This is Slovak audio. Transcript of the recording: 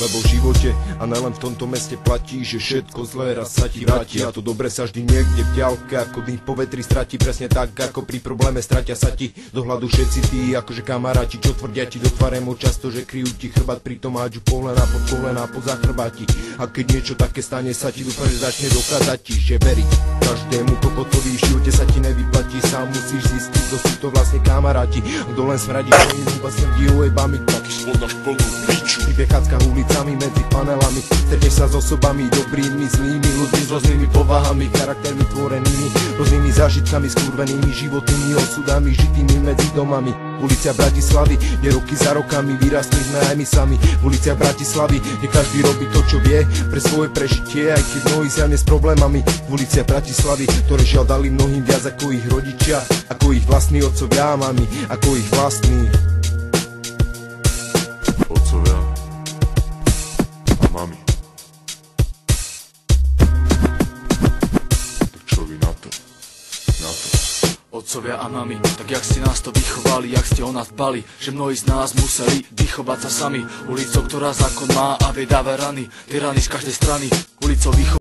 Lebo v živote a nelen v tomto meste platí, že všetko zlé raz sa ti vráti. A to dobre sa vždy niekde v ďalke ako dým po vetri stratí. Presne tak ako pri probléme stratia sa ti do hľadu všetci tí akože kamaráti, čo tvrdia ti do tváre často, že kryjú ti chrbát, pritom hádžu pohlená pod kolená po zachrbáti. A keď niečo také stane sa ti, dúfam, že začne dokázať ti, že veriť každému kokotovi v živote sa ti nevyplatí. Sám musíš zistiť, kto sú to vlastne kamaráti. Kto len smradí, že im húba smrdí ojebami. Taký spodáš plnú piču. Ty prechádzka ulicami medzi panelami, stretneš sa s osobami dobrými, zlými, ľuďmi s rôznymi povahami, charaktermi tvorenými, rôznymi zážitkami, skurvenými životnými osudami, žitými medzi domami. Ulicia Bratislavy, kde roky za rokami vyrastli sme aj my sami. V uliciach Bratislavy, kde každý robí to, čo vie pre svoje prežitie, aj keď mnohí zjavne s problémami. V uliciach Bratislavy, ktoré žiaľ dali mnohým viac ako ich rodičia, ako ich vlastní otcovia a mami, ako ich vlastní otcovia a mami. Tak čo vy na to? Otcovia a mami, tak jak ste nás to vychovali, jak ste o nás dbali, že mnohí z nás museli vychovať sa sami. Ulicou, ktorá zákon má a vie dáva rany, tie rany z každej strany. Ulicou